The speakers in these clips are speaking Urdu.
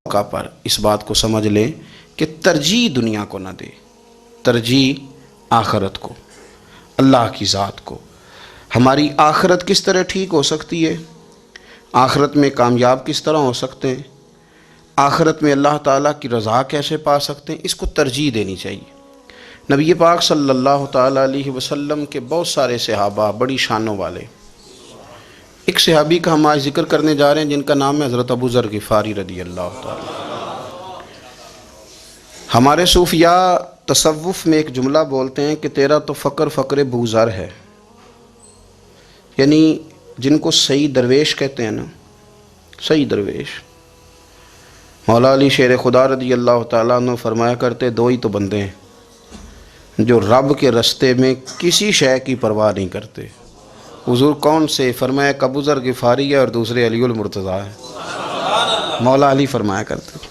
موقع پر اس بات کو سمجھ لیں کہ ترجیح دنیا کو نہ دے، ترجیح آخرت کو، اللہ کی ذات کو۔ ہماری آخرت کس طرح ٹھیک ہو سکتی ہے، آخرت میں کامیاب کس طرح ہو سکتے ہیں، آخرت میں اللہ تعالیٰ کی رضا کیسے پا سکتے ہیں، اس کو ترجیح دینی چاہیے۔ نبی پاک صلی اللہ تعالیٰ علیہ وسلم کے بہت سارے صحابہ بڑی شانوں والے، ایک صحابی کا ہم آج ذکر کرنے جا رہے ہیں جن کا نام ہے حضرت ابو ذر غفاری رضی اللہ تعالیٰ۔ ہمارے صوفیاء تصوف میں ایک جملہ بولتے ہیں کہ تیرا تو فقر فقر ابو ذر ہے، یعنی جن کو صحیح درویش کہتے ہیں نا، صحیح درویش۔ مولا علی شیر خدا رضی اللہ تعالیٰ عنہ فرمایا کرتے دو ہی تو بندے ہیں جو رب کے رستے میں کسی شے کی پرواہ نہیں کرتے۔ حضور کون سے؟ فرمایا ابو ذر غفاری ہے اور دوسرے علی المرتضیٰ ہے۔ مولا علی فرمایا کرتے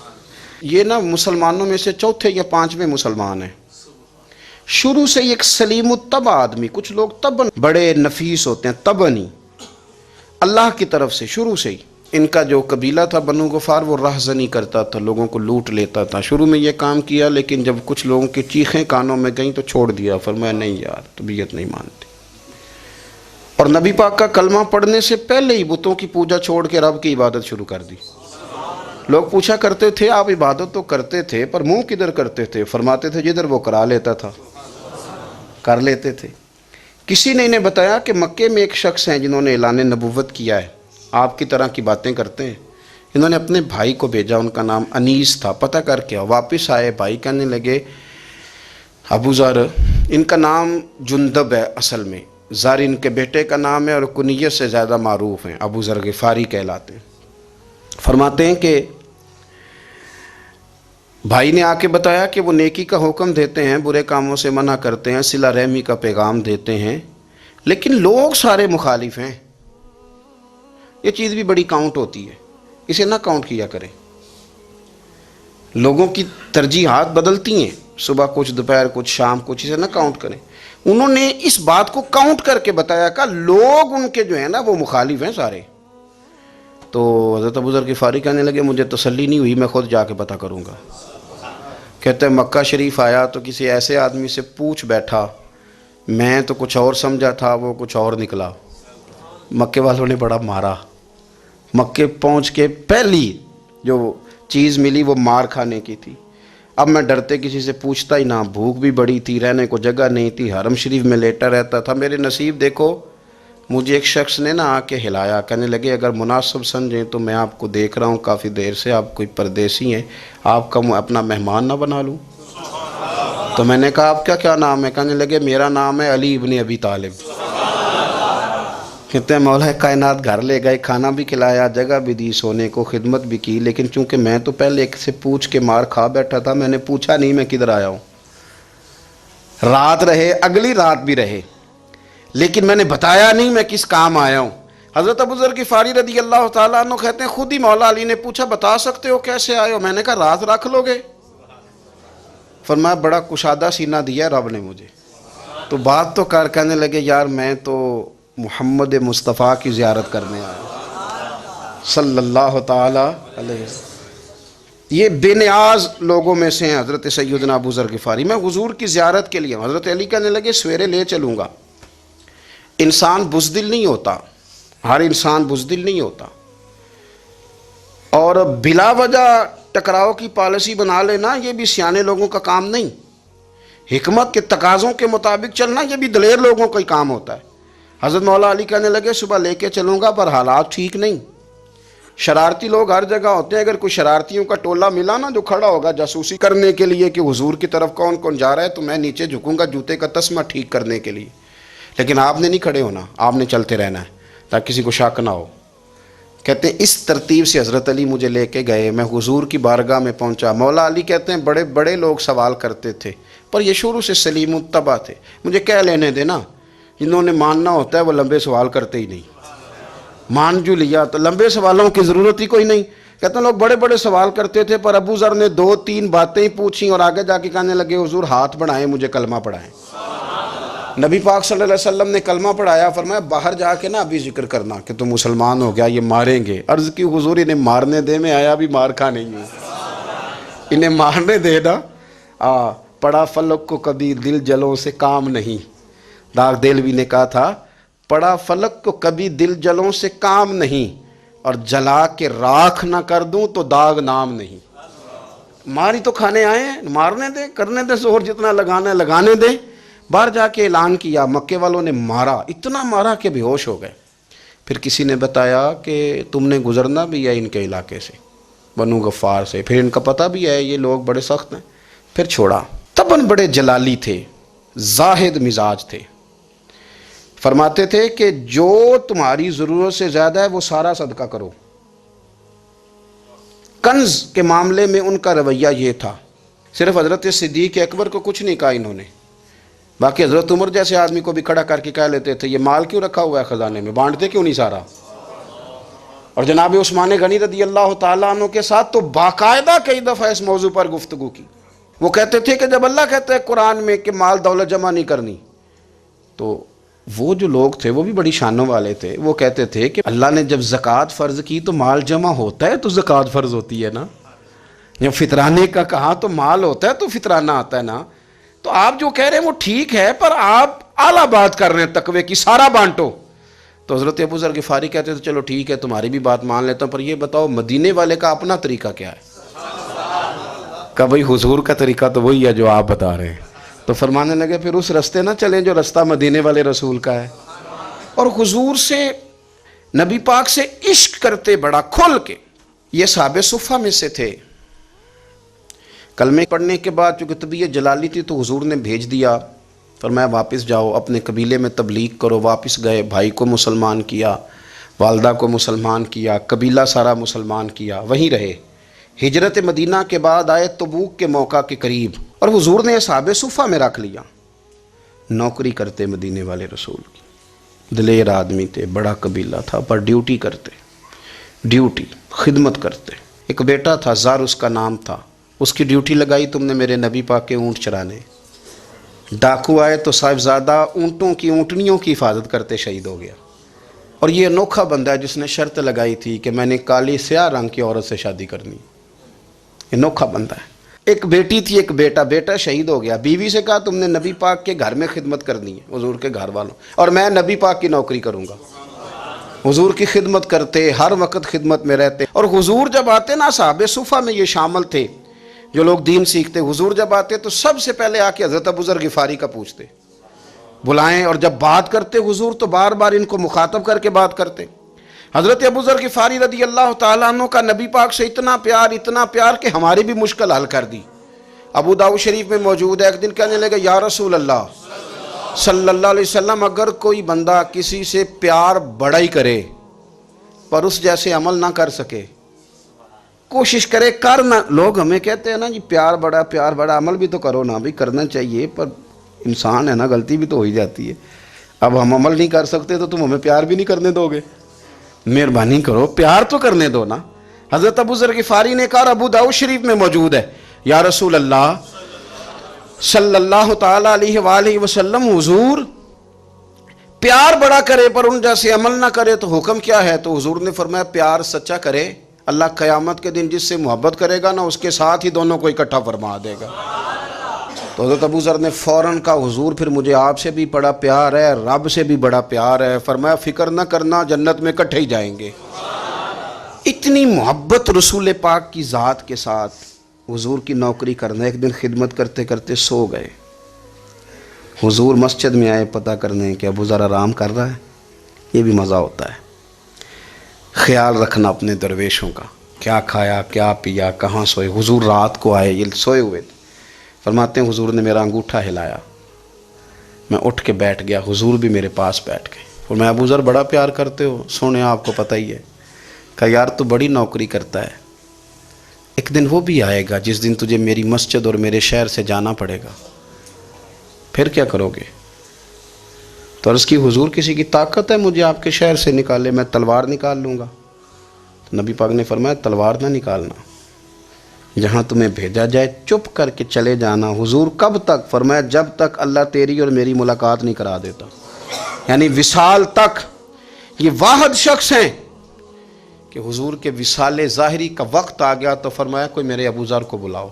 یہ نا مسلمانوں میں سے چوتھے یا پانچویں مسلمان ہیں، شروع سے ایک سلیم الطبع آدمی۔ کچھ لوگ طبعاً بڑے نفیس ہوتے ہیں، طبعاً اللہ کی طرف سے شروع سے ہی۔ ان کا جو قبیلہ تھا بنو غفار وہ رہزنی کرتا تھا، لوگوں کو لوٹ لیتا تھا۔ شروع میں یہ کام کیا لیکن جب کچھ لوگوں کی چیخیں کانوں میں گئیں تو چھوڑ دیا، فرمایا نہیں یار طبیعت نہیں مانتی۔ اور نبی پاک کا کلمہ پڑھنے سے پہلے ہی بتوں کی پوجا چھوڑ کے رب کی عبادت شروع کر دی۔ لوگ پوچھا کرتے تھے آپ عبادت تو کرتے تھے پر منہ کدھر کرتے تھے؟ فرماتے تھے جدھر وہ کرا لیتا تھا کر لیتے تھے۔ کسی نے انہیں بتایا کہ مکے میں ایک شخص ہیں جنہوں نے اعلان نبوت کیا ہے، آپ کی طرح کی باتیں کرتے ہیں۔ انہوں نے اپنے بھائی کو بھیجا، ان کا نام انیس تھا، پتہ کر کے واپس آئے، بھائی کہنے لگے ابو ذر، ان کا نام جندب ہے، اصل میں ذر ان کے بیٹے کا نام ہے اور کنیت سے زیادہ معروف ہیں، ابو ذر غفاری کہلاتے ہیں۔ فرماتے ہیں کہ بھائی نے آ کے بتایا کہ وہ نیکی کا حکم دیتے ہیں، برے کاموں سے منع کرتے ہیں، صلہ رحمی کا پیغام دیتے ہیں، لیکن لوگ سارے مخالف ہیں۔ یہ چیز بھی بڑی کاؤنٹ ہوتی ہے، اسے نہ کاؤنٹ کیا کریں۔ لوگوں کی ترجیحات بدلتی ہیں، صبح کچھ دوپہر کچھ شام کچھ، اسے نہ کاؤنٹ کریں۔ انہوں نے اس بات کو کاؤنٹ کر کے بتایا کہ لوگ ان کے جو ہیں نا وہ مخالف ہیں سارے۔ تو حضرت ابو ذر غفاری کہنے لگے مجھے تسلی نہیں ہوئی، میں خود جا کے پتہ کروں گا۔ کہتے ہیں مکہ شریف آیا تو کسی ایسے آدمی سے پوچھ بیٹھا، میں تو کچھ اور سمجھا تھا، وہ کچھ اور نکلا۔ مکے والوں نے بڑا مارا۔ مکے پہنچ کے پہلی جو چیز ملی وہ مار کھانے کی تھی۔ اب میں ڈرتے کسی سے پوچھتا ہی نہ، بھوک بھی بڑی تھی، رہنے کو جگہ نہیں تھی، حرم شریف میں لیٹا رہتا تھا۔ میرے نصیب دیکھو، مجھے ایک شخص نے آ کے ہلایا، کہنے لگے اگر مناسب سمجھیں تو میں آپ کو دیکھ رہا ہوں کافی دیر سے، آپ کوئی پردیسی ہیں، آپ کا اپنا مہمان نہ بنا لوں؟ تو میں نے کہا آپ کا کیا نام ہے؟ کہنے لگے میرا نام ہے علی ابن ابی طالب۔ کہتے ہیں مولا کائنات گھر لے گئے، کھانا بھی کھلایا، جگہ بھی دی، سونے کو خدمت بھی کی، لیکن چونکہ میں تو پہلے ایک سے پوچھ کے مار کھا بیٹھا تھا، میں نے پوچھا نہیں میں کدھر آیا ہوں۔ رات رہے، اگلی رات بھی رہے، لیکن میں نے بتایا نہیں میں کس کام آیا ہوں۔ حضرت ابو ذر غفاری رضی اللہ تعالیٰ عنہ کہتے ہیں خود ہی مولا علی نے پوچھا بتا سکتے ہو کیسے آئے ہو؟ میں نے کہا راز رکھ لو گے؟ فرمایا بڑا کشادہ سینہ دیا رب نے مجھے، تو بات تو کر۔ کہنے لگے یار میں تو محمد مصطفیٰ کی زیارت کرنے آیا صلی اللہ تعالی علیہ وسلم۔ یہ بے نیاز لوگوں میں سے ہیں حضرت سیدنا ابو ذر غفاری۔ میں حضور کی زیارت کے لیے ہوں۔ حضرت علی کہنے لگے سویرے لے چلوں گا۔ انسان بزدل نہیں ہوتا، ہر انسان بزدل نہیں ہوتا، اور بلا وجہ ٹکراؤ کی پالیسی بنا لینا یہ بھی سیانے لوگوں کا کام نہیں۔ حکمت کے تقاضوں کے مطابق چلنا یہ بھی دلیر لوگوں کا ہی کام ہوتا ہے۔ حضرت مولا علی کہنے لگے صبح لے کے چلوں گا پر حالات ٹھیک نہیں، شرارتی لوگ ہر جگہ ہوتے ہیں۔ اگر کوئی شرارتیوں کا ٹولہ ملا نا جو کھڑا ہوگا جاسوسی کرنے کے لیے کہ حضور کی طرف کون کون جا رہا ہے، تو میں نیچے جھکوں گا جوتے کا تسمہ ٹھیک کرنے کے لیے، لیکن آپ نے نہیں کھڑے ہونا، آپ نے چلتے رہنا ہے تاکہ کسی کو شک نہ ہو۔ کہتے ہیں اس ترتیب سے حضرت علی مجھے لے کے گئے، میں حضور کی بارگاہ میں پہنچا۔ مولا علی کہتے ہیں بڑے بڑے لوگ سوال کرتے تھے پر یہ شروع سے سلیم الطبع تھے، مجھے کہہ لینے دینا، جنہوں نے ماننا ہوتا ہے وہ لمبے سوال کرتے ہی نہیں۔ مان جو لیا تو لمبے سوالوں کی ضرورت ہی کوئی نہیں۔ کہتے ہیں لوگ بڑے بڑے سوال کرتے تھے پر ابو ذر نے 2-3 باتیں ہی پوچھیں اور آگے جا کے کہنے لگے حضور ہاتھ بڑھائیں مجھے کلمہ پڑھائیں۔ نبی پاک صلی اللہ علیہ وسلم نے کلمہ پڑھایا، فرمایا باہر جا کے نا ابھی ذکر کرنا کہ تم مسلمان ہو گیا، یہ ماریں گے۔ عرض کی حضور انہیں مارنے دے، میں آیا بھی مار کھا نہیں ہوں۔ انہیں مارنے دے نا. پڑا فلک کو کبھی دل جلوں سے کام نہیں. داغ دہلوی نے کہا تھا پڑا فلک کو کبھی دل جلوں سے کام نہیں، اور جلا کے راکھ نہ کر دوں تو داغ نام نہیں. ماری تو کھانے آئے ہیں، مارنے دیں، کرنے دیں زور جتنا لگانا ہے لگانے دیں. باہر جا کے اعلان کیا، مکے والوں نے مارا، اتنا مارا کہ بے ہوش ہو گئے. پھر کسی نے بتایا کہ تم نے گزرنا بھی ہے ان کے علاقے سے، بنو غفار سے، پھر ان کا پتہ بھی ہے یہ لوگ بڑے سخت ہیں. پھر چھوڑا. تباً بڑے جلالی تھے، زاہد مزاج تھے. فرماتے تھے کہ جو تمہاری ضرورت سے زیادہ ہے وہ سارا صدقہ کرو. کنز کے معاملے میں ان کا رویہ یہ تھا. صرف حضرت صدیق اکبر کو کچھ نہیں کہا انہوں نے، باقی حضرت عمر جیسے آدمی کو بھی کھڑا کر کے کہہ لیتے تھے یہ مال کیوں رکھا ہوا ہے خزانے میں، بانٹتے کیوں نہیں سارا. اور جناب عثمان غنی رضی اللہ تعالیٰ عنہ کے ساتھ تو باقاعدہ کئی دفعہ اس موضوع پر گفتگو کی. وہ کہتے تھے کہ جب اللہ کہتا ہے قرآن میں کہ مال دولت جمع نہیں کرنی، تو وہ جو لوگ تھے وہ بھی بڑی شانوں والے تھے. وہ کہتے تھے کہ اللہ نے جب زکوٰۃ فرض کی تو مال جمع ہوتا ہے تو زکوٰۃ فرض ہوتی ہے نا. جب فطرانے کا کہا تو مال ہوتا ہے تو فطرانہ آتا ہے نا. تو آپ جو کہہ رہے ہیں وہ ٹھیک ہے، پر آپ اعلیٰ بات کر رہے ہیں تقوی کی، سارا بانٹو. تو حضرت ابو ذر غفاری کہتے تھے چلو ٹھیک ہے تمہاری بھی بات مان لیتا ہوں، پر یہ بتاؤ مدینے والے کا اپنا طریقہ کیا ہے؟ کہ بھئی حضور کا طریقہ تو وہی ہے جو آپ بتا رہے ہیں. تو فرمانے لگے پھر اس رستے نہ چلیں جو رستہ مدینے والے رسول کا ہے. اور حضور سے، نبی پاک سے عشق کرتے بڑا کھل کے. یہ صحابہ صفہ میں سے تھے. کلمے پڑھنے کے بعد چونکہ طبیعت جلالی تھی تو حضور نے بھیج دیا، فرمایا واپس جاؤ اپنے قبیلے میں تبلیغ کرو. واپس گئے، بھائی کو مسلمان کیا، والدہ کو مسلمان کیا، قبیلہ سارا مسلمان کیا، وہیں رہے. ہجرت مدینہ کے بعد آئے تبوک کے موقع کے قریب، اور حضور نے صحابہ صفہ میں رکھ لیا. نوکری کرتے مدینے والے رسول کی، دلیر آدمی تھے، بڑا قبیلہ تھا، پر ڈیوٹی کرتے، ڈیوٹی خدمت کرتے. ایک بیٹا تھا زار اس کا نام تھا، اس کی ڈیوٹی لگائی تم نے میرے نبی پاک کے اونٹ چرانے. ڈاکو آئے تو صاحبزادہ اونٹوں کی، اونٹنیوں کی حفاظت کرتے شہید ہو گیا. اور یہ انوکھا بندہ ہے جس نے شرط لگائی تھی کہ میں نے کالی سیاہ رنگ کی عورت سے شادی کرنی. انوکھا بندہ ہے. ایک بیٹی تھی، ایک بیٹا، بیٹا شہید ہو گیا. بیوی سے کہا تم نے نبی پاک کے گھر میں خدمت کرنی ہے، حضور کے گھر والوں، اور میں نبی پاک کی نوکری کروں گا. حضور کی خدمت کرتے، ہر وقت خدمت میں رہتے. اور حضور جب آتے نا، صحابہ صفہ میں یہ شامل تھے جو لوگ دین سیکھتے. حضور جب آتے تو سب سے پہلے آ کے حضرت ابو ذر غفاری کا پوچھتے، بلائیں. اور جب بات کرتے حضور تو بار بار ان کو مخاطب کر کے بات کرتے. حضرت ابو ذر غفاری رضی اللہ تعالیٰ عنہ کا نبی پاک سے اتنا پیار کہ ہماری بھی مشکل حل کر دی. ابو داؤد شریف میں موجود ہے. ایک دن کہنے لگے یا رسول اللہ صلی اللہ علیہ وسلم، اگر کوئی بندہ کسی سے پیار بڑا ہی کرے پر اس جیسے عمل نہ کر سکے، کوشش کرے کرنا. لوگ ہمیں کہتے ہیں نا جی پیار بڑا، عمل بھی تو کرو نا. بھی کرنا چاہیے، پر انسان ہے نا، غلطی بھی تو ہو ہی جاتی ہے. اب ہم عمل نہیں کر سکتے تو تم ہمیں پیار بھی نہیں کرنے دو گے؟ مہربانی کرو، پیار تو کرنے دو نا. حضرت ابو ذر غفاری نے کہا، ابو داؤد شریف میں موجود ہے، یا رسول اللہ صلی اللہ تعالی علیہ وآلہ وسلم، حضور پیار بڑا کرے پر ان جیسے عمل نہ کرے تو حکم کیا ہے؟ تو حضور نے فرمایا پیار سچا کرے، اللہ قیامت کے دن جس سے محبت کرے گا نا اس کے ساتھ ہی دونوں کو اکٹھا فرما دے گا. تو حضرت ابو ذر نے فوراً کہا حضور پھر مجھے آپ سے بھی بڑا پیار ہے، رب سے بھی بڑا پیار ہے. فرمایا فکر نہ کرنا، جنت میں اکٹھے ہی جائیں گے. اتنی محبت رسول پاک کی ذات کے ساتھ حضور کی نوکری کرنا. ایک دن خدمت کرتے کرتے سو گئے. حضور مسجد میں آئے پتہ کرنے کہ ابو ذر آرام کر رہا ہے. یہ بھی مزہ ہوتا ہے، خیال رکھنا اپنے درویشوں کا، کیا کھایا کیا پیا، کہاں سوئے. حضور رات کو آئے، یہ سوئے ہوئے تھے. فرماتے ہیں حضور نے میرا انگوٹھا ہلایا، میں اٹھ کے بیٹھ گیا. حضور بھی میرے پاس بیٹھ گئے. اور میں ابو ذر بڑا پیار کرتے ہو، سونے آپ کو پتہ ہی ہے. کہا یار تو بڑی نوکری کرتا ہے، ایک دن وہ بھی آئے گا جس دن تجھے میری مسجد اور میرے شہر سے جانا پڑے گا، پھر کیا کرو گے؟ تو عرض کی حضور کسی کی طاقت ہے مجھے آپ کے شہر سے نکالے؟ میں تلوار نکال لوں گا. تو نبی پاک نے فرمایا تلوار نہ نکالنا، جہاں تمہیں بھیجا جائے چپ کر کے چلے جانا. حضور کب تک؟ فرمایا جب تک اللہ تیری اور میری ملاقات نہیں کرا دیتا، یعنی وصال تک. یہ واحد شخص ہیں کہ کہ حضور کے وصال ظاہری کا وقت آ گیا تو فرمایا کوئی میرے ابو ذر کو بلاؤ۔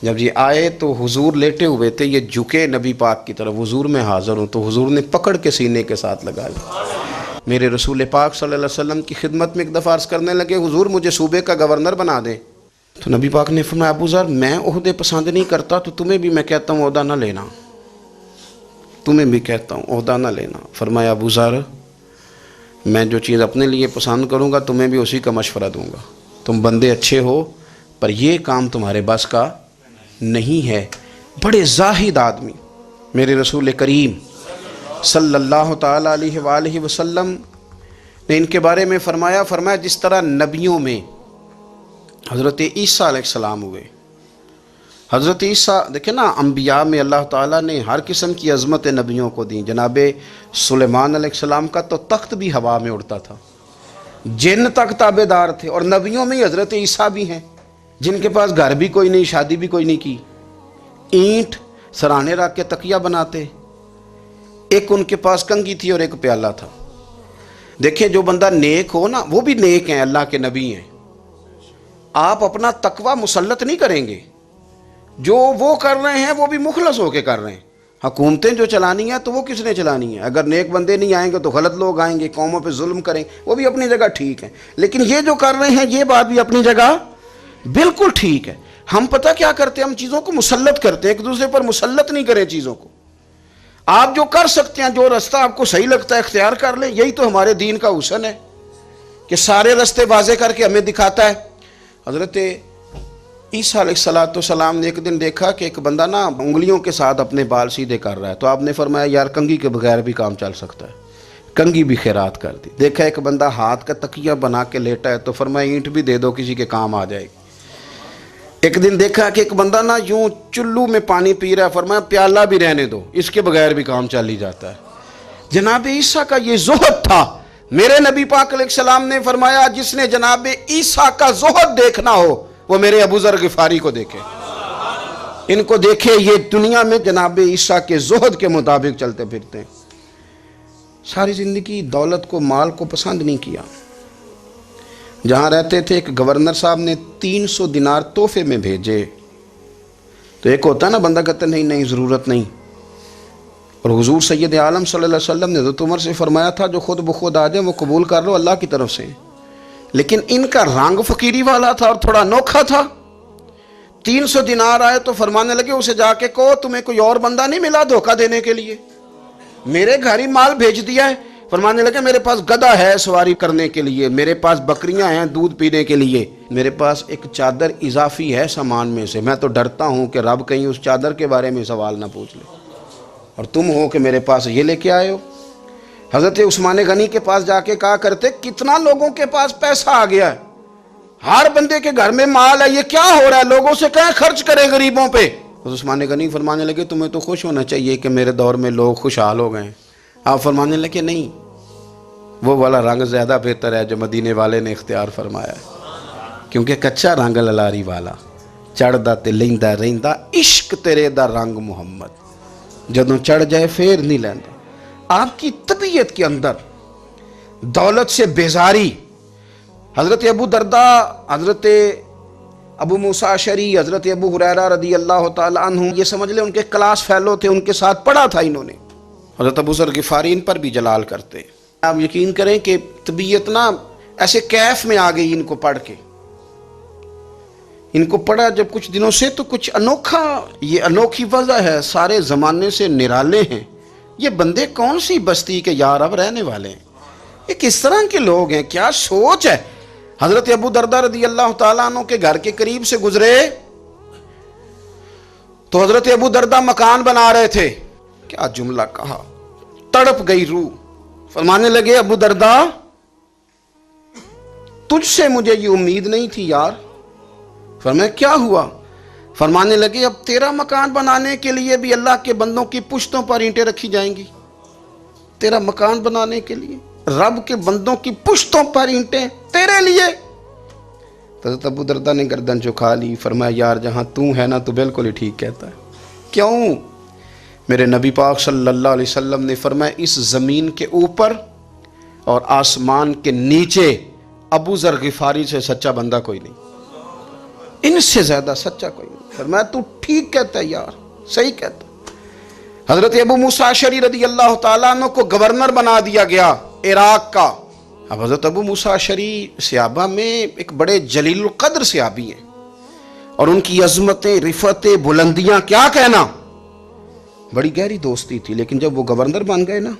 جب یہ آئے تو حضور لیٹے ہوئے تھے، یہ جھکے نبی پاک کی طرف، حضور میں حاضر ہوں، تو حضور نے پکڑ کے سینے کے ساتھ لگایا۔ میرے رسول پاک صلی اللہ علیہ وسلم کی خدمت میں ایک دفعہ عرض کرنے لگے حضور مجھے صوبے کا گورنر بنا دیں، تو نبی پاک نے فرمایا ابو ذر میں عہدے پسند نہیں کرتا، تو تمہیں بھی میں کہتا ہوں عہدہ نہ لینا، تمہیں بھی کہتا ہوں عہدہ نہ لینا۔ فرمایا ابو ذر میں جو چیز اپنے لیے پسند کروں گا تمہیں بھی اسی کا مشورہ دوں گا، تم بندے اچھے ہو پر یہ کام تمہارے بس کا نہیں ہے۔ بڑے زاہد آدمی میرے رسول کریم صلی اللہ تعالیٰ علیہ وآلہ وسلم نے ان کے بارے میں فرمایا جس طرح نبیوں میں حضرت عیسیٰ علیہ السلام ہوئے، حضرت عیسیٰ دیکھیں نا، انبیاء میں اللہ تعالیٰ نے ہر قسم کی عظمت نبیوں کو دیں۔ جناب سلیمان علیہ السلام کا تو تخت بھی ہوا میں اڑتا تھا، جن تک تابع دار تھے، اور نبیوں میں حضرت عیسیٰ بھی ہیں جن کے پاس گھر بھی کوئی نہیں، شادی بھی کوئی نہیں کی، اینٹ سرانے رکھ کے تکیہ بناتے، ایک ان کے پاس کنگھی تھی اور ایک پیالہ تھا۔ دیکھیں جو بندہ نیک ہو نا وہ بھی نیک ہیں، اللہ کے نبی ہیں۔ آپ اپنا تقوی مسلط نہیں کریں گے، جو وہ کر رہے ہیں وہ بھی مخلص ہو کے کر رہے ہیں۔ حکومتیں جو چلانی ہیں تو وہ کس نے چلانی ہیں؟ اگر نیک بندے نہیں آئیں گے تو غلط لوگ آئیں گے، قوموں پہ ظلم کریں، وہ بھی اپنی جگہ ٹھیک ہیں، لیکن یہ جو کر رہے ہیں یہ بات بھی اپنی جگہ بالکل ٹھیک ہے۔ ہم پتہ کیا کرتے ہیں، ہم چیزوں کو مسلط کرتے ہیں، ایک دوسرے پر مسلط نہیں کریں چیزوں کو۔ آپ جو کر سکتے ہیں، جو رستہ آپ کو صحیح لگتا ہے اختیار کر لیں، یہی تو ہمارے دین کا حسن ہے کہ سارے رستے واضح کر کے ہمیں دکھاتا ہے۔ حضرت عیسیٰ علیہ السلام نے ایک دن دیکھا کہ ایک بندہ نا انگلیوں کے ساتھ اپنے بال سیدھے کر رہا ہے، تو آپ نے فرمایا یار کنگھی کے بغیر بھی کام چل سکتا ہے، کنگھی بھی خیرات کر دی۔ دیکھا ایک بندہ ہاتھ کا تکیہ بنا کے لیٹا ہے، تو فرمایا اینٹ بھی دے دو کسی کے کام آ جائے گی۔ ایک دن دیکھا کہ ایک بندہ نا یوں چلو میں پانی پی رہا ہے، فرمایا پیالہ بھی رہنے دو، اس کے بغیر بھی کام چل ہی جاتا ہے۔ جناب عیسیٰ کا یہ زہد تھا۔ میرے نبی پاک علیہ السلام نے فرمایا جس نے جناب عیسیٰ کا زہد دیکھنا ہو وہ میرے ابو ذر غفاری کو دیکھے، ان کو دیکھے، یہ دنیا میں جناب عیسیٰ کے زہد کے مطابق چلتے پھرتے ہیں۔ ساری زندگی دولت کو، مال کو پسند نہیں کیا۔ جہاں رہتے تھے ایک گورنر صاحب نے 300 دینار تحفے میں بھیجے، تو ایک ہوتا ہے نا بندہ کہتا نہیں نہیں ضرورت نہیں، اور حضور سید عالم صلی اللہ علیہ وسلم نے حضرت عمر سے فرمایا تھا جو خود بخود آ جائے وہ قبول کر لو، اللہ کی طرف سے۔ لیکن ان کا رنگ فقیری والا تھا اور تھوڑا انوکھا تھا۔ 300 دینار آئے تو فرمانے لگے اسے جا کے کہو تمہیں کوئی اور بندہ نہیں ملا دھوکہ دینے کے لیے، میرے گھر ہی مال بھیج دیا ہے۔ فرمانے لگے میرے پاس گدھا ہے سواری کرنے کے لیے، میرے پاس بکریاں ہیں دودھ پینے کے لیے، میرے پاس ایک چادر اضافی ہے سامان میں سے، میں تو ڈرتا ہوں کہ رب کہیں اس چادر کے بارے میں سوال نہ پوچھ لے، اور تم ہو کہ میرے پاس یہ لے کے آئے ہو۔ حضرت عثمان غنی کے پاس جا کے کہا کرتے کتنا لوگوں کے پاس پیسہ آ گیا ہے، ہر بندے کے گھر میں مال ہے، یہ کیا ہو رہا ہے، لوگوں سے کہیں خرچ کریں غریبوں پہ۔ حضرت عثمان غنی فرمانے لگے تمہیں تو خوش ہونا چاہیے کہ میرے دور میں لوگ خوشحال ہو گئے ہیں۔ آپ فرمانے لگے نہیں، وہ والا رنگ زیادہ بہتر ہے جو مدینے والے نے اختیار فرمایا ہے، کیونکہ کچا رنگ للاری والا چڑھدا تے لیندا رہندا عشق تیرے دا رنگ محمد، جدوں چڑھ جائے پھر نہیں لیندا۔ آپ کی طبیعت کے اندر دولت سے بیزاری، حضرت ابو درداء، حضرت ابو موسیٰ اشعری، حضرت ابو ہریرہ رضی اللہ تعالی عنہ، یہ سمجھ لیں ان کے کلاس فیلو تھے، ان کے ساتھ پڑھا تھا انہوں نے۔ حضرت ابو ذر غفاری ان پر بھی جلال کرتے ہیں۔ آپ یقین کریں کہ طبیعت نا ایسے کیف میں آ گئی ان کو پڑھ کے، ان کو پڑھا جب کچھ دنوں سے تو کچھ انوکھا، یہ انوکھی وجہ ہے، سارے زمانے سے نرالے ہیں، یہ بندے کون سی بستی کے یار اب رہنے والے ہیں، یہ کس طرح کے لوگ ہیں، کیا سوچ ہے۔ حضرت ابو درداء رضی اللہ تعالیٰ عنہ کے گھر کے قریب سے گزرے تو حضرت ابو درداء مکان بنا رہے تھے، کیا جملہ کہا، تڑپ گئی روح۔ فرمانے لگے ابو درداء تجھ سے مجھے یہ امید نہیں تھی یار۔ فرمایا کیا ہوا؟ فرمانے لگے اب تیرا مکان بنانے کے لیے بھی اللہ کے بندوں کی پشتوں پر اینٹیں رکھی جائیں گی، تیرا مکان بنانے کے لیے رب کے بندوں کی پشتوں پر اینٹیں تیرے لیے۔ حضرت ابو درداء نے گردن جھکا لی، فرمایا یار جہاں تو ہے نا تو بالکل ہی ٹھیک کہتا ہے۔ کیوں؟ میرے نبی پاک صلی اللہ علیہ وسلم نے فرمایا اس زمین کے اوپر اور آسمان کے نیچے ابو ذر غفاری سے سچا بندہ کوئی نہیں، ان سے زیادہ سچا کوئی نہیں۔ فرمایا تو ٹھیک کہتا ہے یار، صحیح کہتا ہے۔ حضرت ابو موسیٰ اشعری رضی اللہ تعالیٰ عنہ کو گورنر بنا دیا گیا عراق کا۔ اب حضرت ابو موسیٰ اشعری صحابہ میں ایک بڑے جلیل القدر صحابی ہیں، اور ان کی عظمتیں، رفعتیں، بلندیاں کیا کہنا، بڑی گہری دوستی تھی۔ لیکن جب وہ گورنر بن گئے نا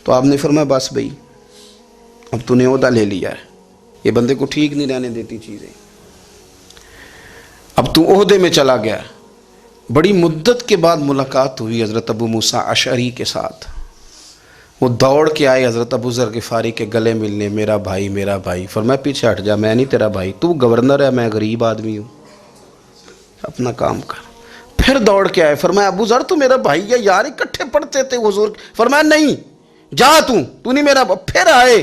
تو آپ نے فرمایا بس بھئی اب تو نے عہدہ لے لیا ہے، یہ بندے کو ٹھیک نہیں رہنے دیتی چیزیں، اب تو عہدے میں چلا گیا۔ بڑی مدت کے بعد ملاقات ہوئی حضرت ابو موسیٰ اشعری کے ساتھ، وہ دوڑ کے آئے حضرت ابو ذر غفاری کے گلے ملنے، میرا بھائی میرا بھائی۔ فرمایا پیچھے ہٹ جا، میں نہیں تیرا بھائی، تو گورنر ہے، میں غریب آدمی ہوں، اپنا کام کر۔ پھر دوڑ کے آئے، فرمایا ابو ذر تو میرا بھائی ہے یار، اکٹھے پڑھتے تھے حضور۔ فرمایا نہیں، جا تو نہیں میرا۔ پھر آئے،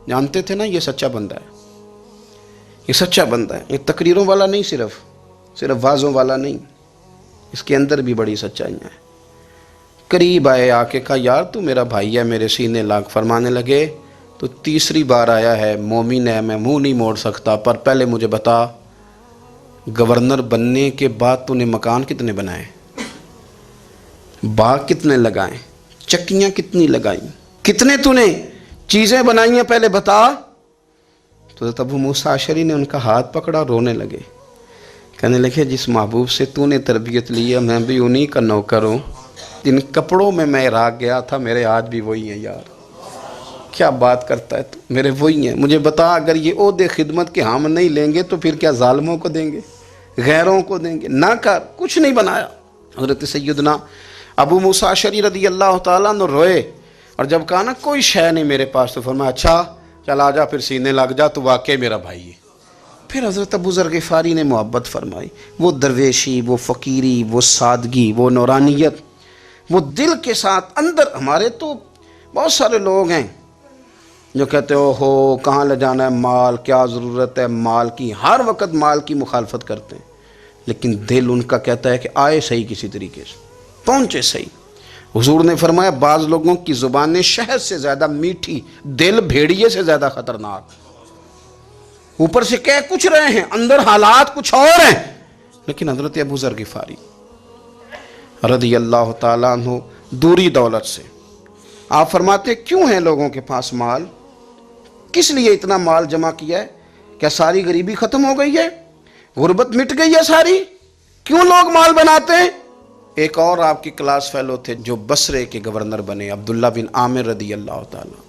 جانتے تھے نا یہ سچا بندہ ہے، یہ سچا بندہ ہے، یہ تقریروں والا نہیں، صرف وعظوں والا نہیں، اس کے اندر بھی بڑی سچائیاں ہیں۔ قریب آئے، آ کے کہا یار تو میرا بھائی ہے، میرے سینے لاگ۔ فرمانے لگے تو تیسری بار آیا ہے، مومن ہے، میں منہ نہیں موڑ سکتا، پر پہلے مجھے بتا گورنر بننے کے بعد تو نے مکان کتنے بنائے، باغ کتنے لگائیں، چکیاں کتنی لگائیں، کتنے تو نے چیزیں بنائی ہیں، پہلے بتا۔ تو ابو موسیٰ اشعری نے ان کا ہاتھ پکڑا، رونے لگے، کہنے لگے جس محبوب سے تو نے تربیت لی ہے میں بھی انہی کا نوکر ہوں، جن کپڑوں میں میں عراق گیا تھا میرے آج بھی وہی ہیں یار۔ کیا بات کرتا ہے تو، میرے وہی ہیں۔ مجھے بتا اگر یہ عہدے خدمت کے ہم نہیں لیں گے تو پھر کیا ظالموں کو دیں گے، غیروں کو دیں گے؟ نہ کر، کچھ نہیں بنایا۔ حضرت سیدنا ابو موسیٰ اشعری رضی اللہ تعالیٰ عنہ روئے، اور جب کہا نا کوئی شے نہیں میرے پاس، تو فرمایا اچھا چل آ جا، پھر سینے لگ جا، تو واقعی میرا بھائی ہے۔ پھر حضرت ابو ذر غفاری نے محبت فرمائی، وہ درویشی، وہ فقیری، وہ سادگی، وہ نورانیت، وہ دل کے ساتھ اندر۔ ہمارے تو بہت سارے لوگ ہیں جو کہتے ہو کہاں لے جانا ہے مال، کیا ضرورت ہے مال کی، ہر وقت مال کی مخالفت کرتے ہیں، لیکن دل ان کا کہتا ہے کہ آئے صحیح، کسی طریقے سے پہنچے صحیح۔ حضور نے فرمایا بعض لوگوں کی زبانیں شہد سے زیادہ میٹھی، دل بھیڑیے سے زیادہ خطرناک۔ اوپر سے کہہ کچھ رہے ہیں، اندر حالات کچھ اور ہیں۔ لیکن حضرت ابو ذر غفاری رضی اللہ تعالیٰ عنہ دوری دولت سے، آپ فرماتے کیوں ہیں لوگوں کے پاس مال، کس لیے اتنا مال جمع کیا ہے؟ کیا ساری غریبی ختم ہو گئی ہے، غربت مٹ گئی ہے ساری؟ کیوں لوگ مال بناتے ہیں؟ ایک اور آپ کی کلاس فیلو تھے جو بصرے کے گورنر بنے، عبداللہ بن عامر رضی اللہ تعالیٰ۔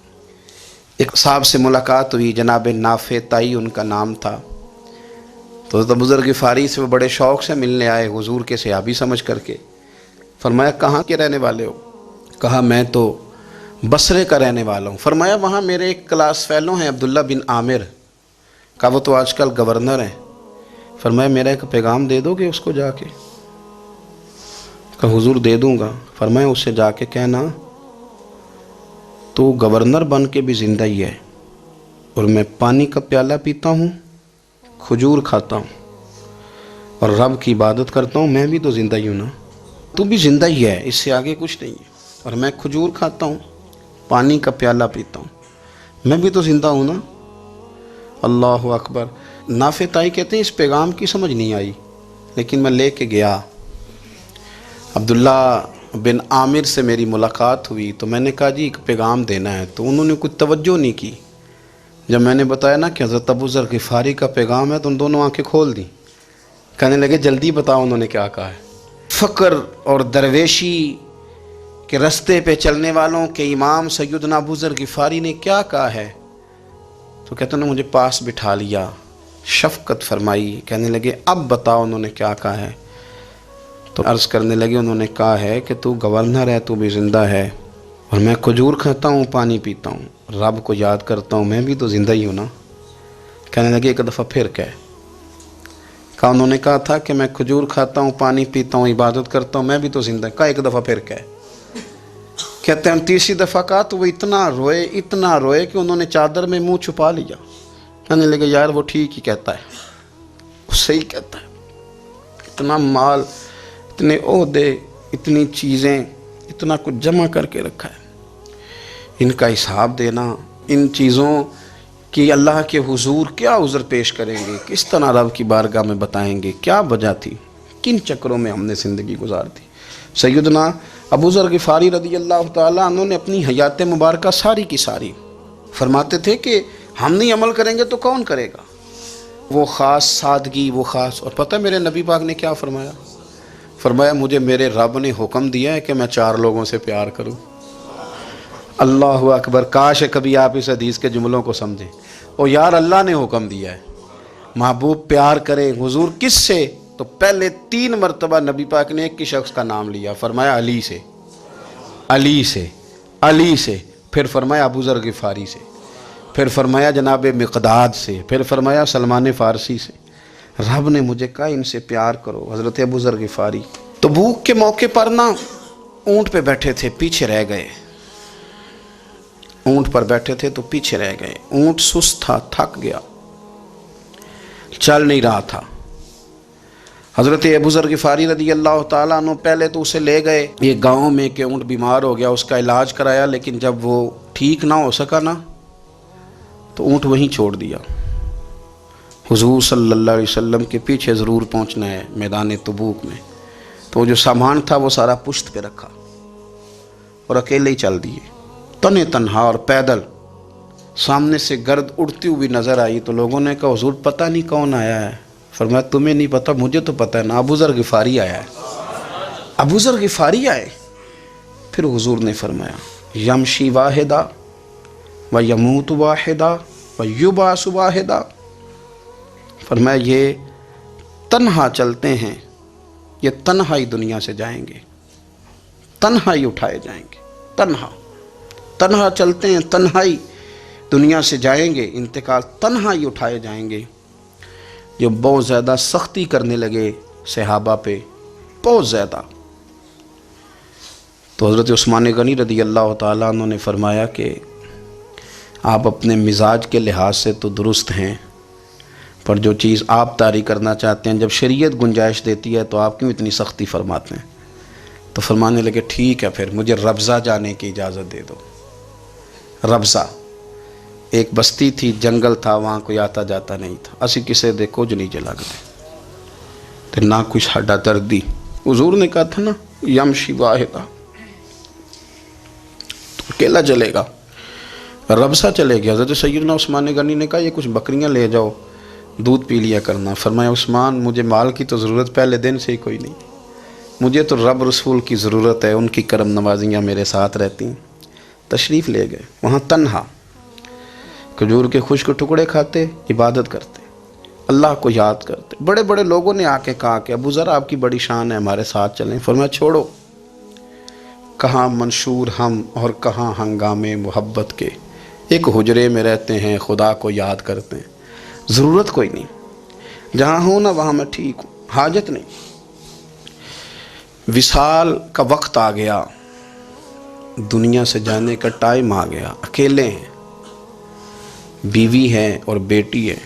ایک صاحب سے ملاقات ہوئی، جناب نافع تائی ان کا نام تھا، تو ابو ذر غفاری سے وہ بڑے شوق سے ملنے آئے، حضور کے صحابی سمجھ کر کے۔ فرمایا کہاں کے رہنے والے ہو؟ کہا میں تو بصرے کا رہنے والا ہوں۔ فرمایا وہاں میرے ایک کلاس فیلو ہیں عبداللہ بن عامر، کہا وہ تو آج کل گورنر ہیں۔ فرمایا میرا ایک پیغام دے دو گے اس کو جا کے؟ کہا حضور دے دوں گا۔ فرمایا اس سے جا کے کہنا تو گورنر بن کے بھی زندہ ہی ہے، اور میں پانی کا پیالہ پیتا ہوں، کھجور کھاتا ہوں اور رب کی عبادت کرتا ہوں، میں بھی تو زندہ ہی ہوں نا، تو بھی زندہ ہی ہے، اس سے آگے کچھ نہیں ہے، اور میں کھجور کھاتا ہوں، پانی کا پیالہ پیتا ہوں، میں بھی تو زندہ ہوں نا۔ اللہ اکبر۔ نافع تائی کہتے ہیں اس پیغام کی سمجھ نہیں آئی، لیکن میں لے کے گیا، عبداللہ بن عامر سے میری ملاقات ہوئی، تو میں نے کہا جی ایک پیغام دینا ہے، تو انہوں نے کچھ توجہ نہیں کی۔ جب میں نے بتایا نا کہ حضرت ابو ذر غفاری کا پیغام ہے، تو ان دونوں آنکھیں کھول دیں، کہنے لگے جلدی بتاؤ انہوں نے کیا کہا ہے۔ فقر اور درویشی کے رستے پہ چلنے والوں کے امام سیدنا ابو ذر غفاری نے کیا کہا ہے؟ تو کہتے ہیں مجھے پاس بٹھا لیا، شفقت فرمائی، کہنے لگے اب بتاؤ انہوں نے کیا کہا ہے؟ تو عرض کرنے لگے انہوں نے کہا ہے کہ تو گورنر ہے، تو بھی زندہ ہے، اور میں کھجور کھاتا ہوں، پانی پیتا ہوں، رب کو یاد کرتا ہوں، میں بھی تو زندہ ہی ہوں نا۔ کہنے لگے ایک دفعہ پھر کہا انہوں نے کہا تھا کہ میں کھجور کھاتا ہوں، پانی پیتا ہوں، عبادت کرتا ہوں، میں بھی تو زندہ، کہا ایک دفعہ پھر کہتے ہیں تیسری دفعہ کہا تو وہ اتنا روئے کہ انہوں نے چادر میں منہ چھپا لیا۔ کہنے لگے یار وہ ٹھیک ہی کہتا ہے، وہ صحیح کہتا ہے، اتنا مال، اتنے عہدے، اتنی چیزیں، اتنا کچھ جمع کر کے رکھا ہے، ان کا حساب دینا ان چیزوں کی اللہ کے حضور کیا عذر پیش کریں گے، کس طرح رب کی بارگاہ میں بتائیں گے کیا وجہ تھی، کن چکروں میں ہم نے زندگی گزار دی۔ سیدنا ابو ذر غفاری رضی اللہ تعالیٰ عنہ نے اپنی حیات مبارکہ ساری کی ساری فرماتے تھے کہ ہم نہیں عمل کریں گے تو کون کرے گا، وہ خاص سادگی، وہ خاص۔ اور پتہ میرے نبی پاک نے کیا فرمایا؟ فرمایا مجھے میرے رب نے حکم دیا ہے کہ میں 4 لوگوں سے پیار کروں۔ اللہ اکبر، کاش کبھی آپ اس حدیث کے جملوں کو سمجھیں۔ او یار، اللہ نے حکم دیا ہے محبوب پیار کرے۔ حضور کس سے؟ تو پہلے 3 مرتبہ نبی پاک نے ایک ہی شخص کا نام لیا، فرمایا علی سے، علی سے، علی سے، پھر فرمایا ابو ذر غفاری سے، پھر فرمایا جناب مقداد سے، پھر فرمایا سلمان فارسی سے۔ رب نے مجھے کہا ان سے پیار کرو۔ حضرت ابو ذر غفاری تبوک کے موقع پر نا اونٹ پہ بیٹھے تھے، پیچھے رہ گئے، اونٹ پر بیٹھے تھے تو پیچھے رہ گئے۔ اونٹ سست تھا، تھک گیا، چل نہیں رہا تھا۔ حضرت ابو ذر غفاری رضی اللہ تعالیٰ عنہ پہلے تو اسے لے گئے یہ گاؤں میں کہ اونٹ بیمار ہو گیا، اس کا علاج کرایا، لیکن جب وہ ٹھیک نہ ہو سکا نا تو اونٹ وہیں چھوڑ دیا۔ حضور صلی اللہ علیہ وسلم کے پیچھے ضرور پہنچنا ہے میدان تبوک میں، تو وہ جو سامان تھا وہ سارا پشت پہ رکھا اور اکیلے ہی چل دیے، تنے تنہا اور پیدل۔ سامنے سے گرد اڑتی ہوئی نظر آئی تو لوگوں نے کہا حضور پتہ نہیں کون آیا ہے۔ فرمایا تمہیں نہیں پتہ، مجھے تو پتہ ہے نا، ابو ذر غفاری آیا ہے، ابو ذر غفاری آئے۔ پھر حضور نے فرمایا یمشی واحدہ و یموت واحدہ و یبعث واحدہ، فرمایا یہ تنہا چلتے ہیں، یہ تنہا ہی دنیا سے جائیں گے، تنہا ہی اٹھائے جائیں گے، تنہا تنہا چلتے ہیں، تنہا ہی دنیا سے جائیں گے، انتقال تنہا ہی اٹھائے جائیں گے۔ جو بہت زیادہ سختی کرنے لگے صحابہ پہ، بہت زیادہ، تو حضرت عثمان غنی رضی اللہ تعالیٰ عنہ نے فرمایا کہ آپ اپنے مزاج کے لحاظ سے تو درست ہیں، پر جو چیز آپ طاری کرنا چاہتے ہیں جب شریعت گنجائش دیتی ہے تو آپ کیوں اتنی سختی فرماتے ہیں؟ تو فرمانے لگے ٹھیک ہے پھر مجھے ربضہ جانے کی اجازت دے دو۔ ربضہ ایک بستی تھی، جنگل تھا، وہاں کوئی آتا جاتا نہیں تھا، اسی کسے دے کچھ نہیں جلا گئے تو نہ کچھ ہڈا دردی۔ حضور نے کہا تھا نا یمشی واحدہ، تو اکیلا چلے گا، ربضہ چلے گیا۔ حضرت سیدنا عثمان غنی نے کہا یہ کچھ بکریاں لے جاؤ، دودھ پی لیا کرنا۔ فرمایا عثمان مجھے مال کی تو ضرورت پہلے دن سے ہی کوئی نہیں، مجھے تو رب رسول کی ضرورت ہے، ان کی کرم نوازیاں میرے ساتھ رہتی ہیں۔ تشریف لے گئے، وہاں تنہا کھجور کے خشک ٹکڑے کھاتے، عبادت کرتے، اللہ کو یاد کرتے۔ بڑے بڑے لوگوں نے آ کے کہا کہ ابو ذر آپ کی بڑی شان ہے، ہمارے ساتھ چلیں۔ فرمایا چھوڑو، کہاں منشور ہم اور کہاں ہنگامے محبت کے، ایک حجرے میں رہتے ہیں خدا کو یاد کرتے ہیں، ضرورت کوئی نہیں، جہاں ہوں نا وہاں میں ٹھیک ہوں، حاجت نہیں۔ وصال کا وقت آ گیا، دنیا سے جانے کا ٹائم آ گیا، اکیلے ہیں، بیوی ہے اور بیٹی ہے،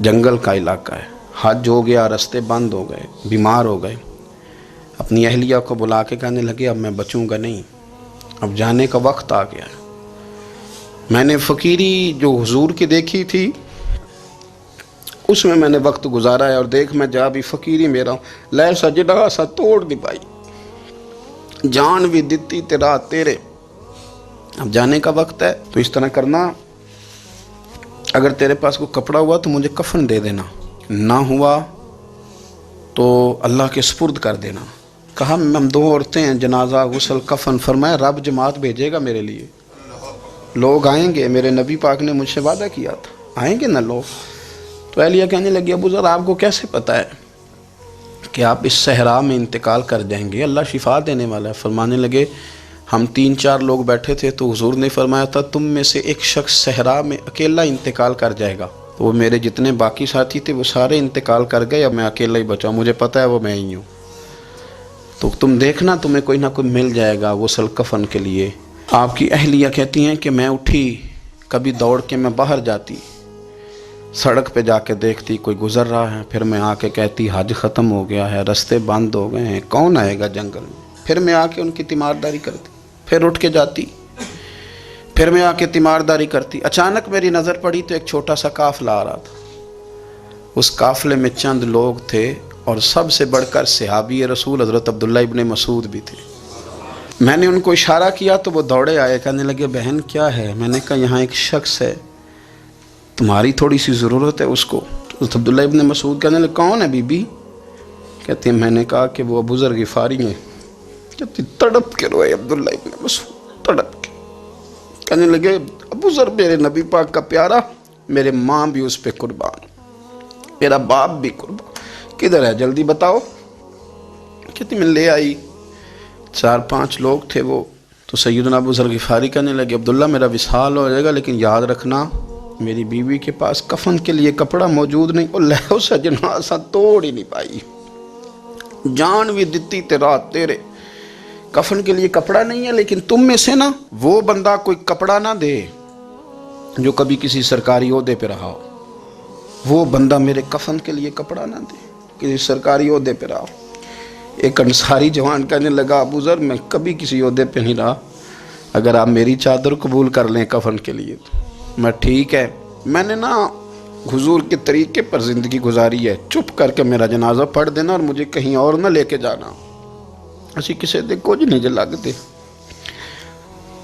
جنگل کا علاقہ ہے، حج ہو گیا، رستے بند ہو گئے، بیمار ہو گئے۔ اپنی اہلیہ کو بلا کے کہنے لگے اب میں بچوں گا نہیں، اب جانے کا وقت آ گیا ہے۔ میں نے فقیری جو حضور کی دیکھی تھی اس میں نے وقت گزارا ہے، اور دیکھ میں جا بھی فقیری میرا ہوں، لے سجدہ سا توڑ دی پائی، جان بھی دیتی تیرا تیرے، اب جانے کا وقت ہے۔ تو اس طرح کرنا، اگر تیرے پاس کوئی کپڑا ہوا تو مجھے کفن دے دینا، نہ ہوا تو اللہ کے سپرد کر دینا۔ کہا ہم 2 عورتیں ہیں، جنازہ غسل کفن۔ فرمایا رب جماعت بھیجے گا میرے لیے، لوگ آئیں گے، میرے نبی پاک نے مجھ سے وعدہ کیا تھا آئیں گے نا لوگ۔ تو اہلیہ کہنے لگی ابو ذر آپ کو کیسے پتہ ہے کہ آپ اس صحرا میں انتقال کر جائیں گے، اللہ شفا دینے والا ہے۔ فرمانے لگے ہم 3-4 لوگ بیٹھے تھے تو حضور نے فرمایا تھا تم میں سے ایک شخص صحرا میں اکیلا انتقال کر جائے گا، تو وہ میرے جتنے باقی ساتھی تھے وہ سارے انتقال کر گئے، اب میں اکیلا ہی بچا، مجھے پتہ ہے وہ میں ہی ہوں، تو تم دیکھنا تمہیں کوئی نہ کوئی مل جائے گا غسل کفن کے لیے۔ آپ کی اہلیہ کہتی ہیں کہ میں اٹھی، کبھی دوڑ کے میں باہر جاتی، سڑک پہ جا کے دیکھتی کوئی گزر رہا ہے، پھر میں آ کے کہتی حج ختم ہو گیا ہے، رستے بند ہو گئے ہیں، کون آئے گا جنگل میں، پھر میں آ کے ان کی تیمارداری کرتی، پھر اٹھ کے جاتی، پھر میں آ کے تیمارداری کرتی. اچانک میری نظر پڑی تو ایک چھوٹا سا قافلہ آ رہا تھا. اس قافلے میں چند لوگ تھے اور سب سے بڑھ کر صحابی رسول حضرت عبداللہ ابن مسعود بھی تھے. میں نے ان کو اشارہ کیا تو وہ دوڑے آئے, کہنے لگے بہن کیا ہے؟ میں نے کہا یہاں ایک شخص ہے, تمہاری تھوڑی سی ضرورت ہے اس کو. حضرت عبداللہ ابن مسعود کہنے لگے کون ہے بی بی؟ کہتے ہیں میں نے کہا کہ وہ ابو ذر غفاری ہیں. کہتی تڑپ کے روئے عبداللہ ابن مسعود, تڑپ کے. کہنے لگے ابو ذر میرے نبی پاک کا پیارا, میرے ماں بھی اس پہ قربان, میرا باپ بھی قربان, کدھر ہے جلدی بتاؤ. کہتی میں لے آئی. 4-5 لوگ تھے وہ. تو سیدنا ابو ذر غفاری کہنے لگے عبداللہ میرا وصال ہو جائے گا لیکن یاد رکھنا میری بیوی کے پاس کفن کے لیے کپڑا موجود نہیں. اور لہو سجنا اساں توڑ ہی نہیں پائی, جان بھی دیتی تے رات تیرے, کفن کے لیے کپڑا نہیں ہے. لیکن تم میں سے نا وہ بندہ کوئی کپڑا نہ دے جو کبھی کسی سرکاری عہدے پہ رہا ہو. وہ بندہ میرے کفن کے لیے کپڑا نہ دے کسی سرکاری عہدے پہ رہا ہو. ایک انصاری جوان کہنے لگا ابو ذر میں کبھی کسی عہدے پہ نہیں رہا, اگر آپ میری چادر قبول کر لیں کفن کے لیے تو میں ٹھیک ہے. میں نے نا حضور کے طریقے پر زندگی گزاری ہے, چپ کر کے میرا جنازہ پڑھ دینا اور مجھے کہیں اور نہ لے کے جانا. اسی کسی دے کچھ نہیں جو لگتے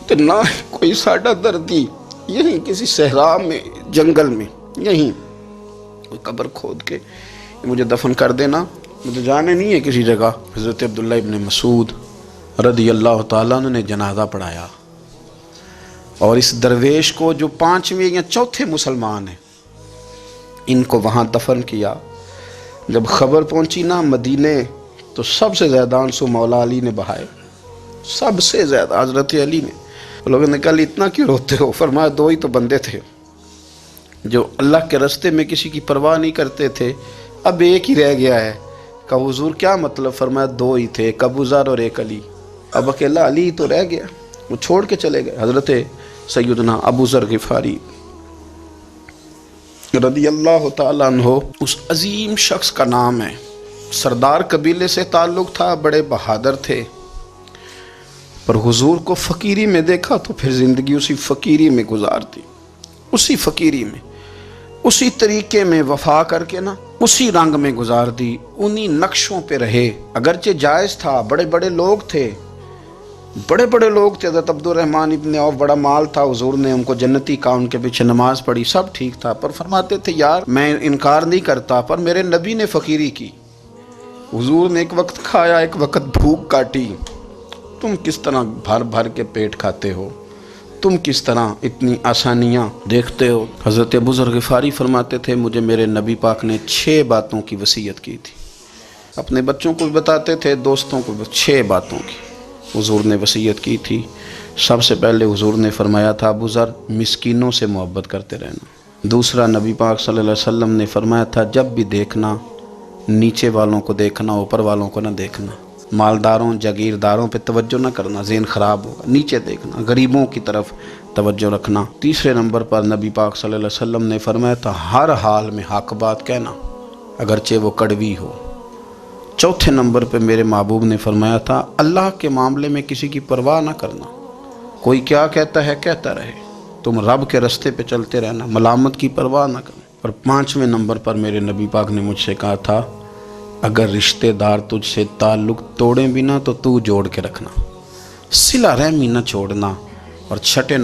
تو نہ کوئی ساڈا دردی یہیں کسی صحرا میں جنگل میں یہیں کوئی قبر کھود کے مجھے دفن کر دینا, مجھے جانے نہیں ہے کسی جگہ. حضرت عبداللہ ابن مسعود رضی اللہ تعالیٰ عنہ نے جنازہ پڑھایا اور اس درویش کو جو 5ویں یا 4تھے مسلمان ہیں ان کو وہاں دفن کیا. جب خبر پہنچی نا مدینے تو سب سے زیادہ آنسو مولا علی نے بہائے, سب سے زیادہ حضرت علی نے. لوگوں نے کہا اتنا کیوں روتے ہو؟ فرمایا 2 ہی تو بندے تھے جو اللہ کے راستے میں کسی کی پرواہ نہیں کرتے تھے, اب ایک ہی رہ گیا ہے. کہا حضور کیا مطلب؟ فرمایا 2 ہی تھے, ایک ابو ذر اور ایک علی, اب اکیلا علی تو رہ گیا, وہ چھوڑ کے چلے گئے. حضرت سیدنا ابو ذر غفاری رضی اللہ تعالیٰ عنہ اس عظیم شخص کا نام ہے. سردار قبیلے سے تعلق تھا, بڑے بہادر تھے, پر حضور کو فقیری میں دیکھا تو پھر زندگی اسی فقیری میں گزار دی, اسی فقیری میں, اسی طریقے میں وفا کر کے نا اسی رنگ میں گزار دی, انہی نقشوں پہ رہے. اگرچہ جائز تھا, بڑے بڑے لوگ تھے, بڑے بڑے لوگ تھے. حضرت عبد الرحمن ابن عوف بڑا مال تھا, حضور نے ان کو جنتی کہا, ان کے پیچھے نماز پڑھی, سب ٹھیک تھا. پر فرماتے تھے یار میں انکار نہیں کرتا, پر میرے نبی نے فقیری کی, حضور نے ایک وقت کھایا ایک وقت بھوک کاٹی, تم کس طرح بھر بھر کے پیٹ کھاتے ہو, تم کس طرح اتنی آسانیاں دیکھتے ہو. حضرت ابو ذر غفاری فرماتے تھے مجھے میرے نبی پاک نے 6 باتوں کی وصیت کی تھی. اپنے بچوں کو بھی بتاتے تھے, دوستوں کو بھی, 6 باتوں کی حضور نے وصیت کی تھی. سب سے پہلے حضور نے فرمایا تھا ابو ذر مسکینوں سے محبت کرتے رہنا. دوسرا نبی پاک صلی اللہ علیہ وسلم نے فرمایا تھا جب بھی دیکھنا نیچے والوں کو دیکھنا, اوپر والوں کو نہ دیکھنا. مالداروں جاگیرداروں پہ توجہ نہ کرنا, ذہن خراب ہوگا. نیچے دیکھنا, غریبوں کی طرف توجہ رکھنا. تیسرے نمبر پر نبی پاک صلی اللہ علیہ وسلم نے فرمایا تھا ہر حال میں حق بات کہنا اگرچہ وہ کڑوی ہو. چوتھے نمبر پہ میرے محبوب نے فرمایا تھا اللہ کے معاملے میں کسی کی پرواہ نہ کرنا, کوئی کیا کہتا ہے کہتا رہے, تم رب کے راستے پہ چلتے رہنا, ملامت کی پرواہ نہ کرنا. اور 5ویں نمبر پر میرے نبی پاک نے مجھ سے کہا تھا اگر رشتہ دار تجھ سے تعلق توڑیں بھی نہ تو جوڑ کے رکھنا, صلہ رحمی نہ چھوڑنا. اور 6 نمبر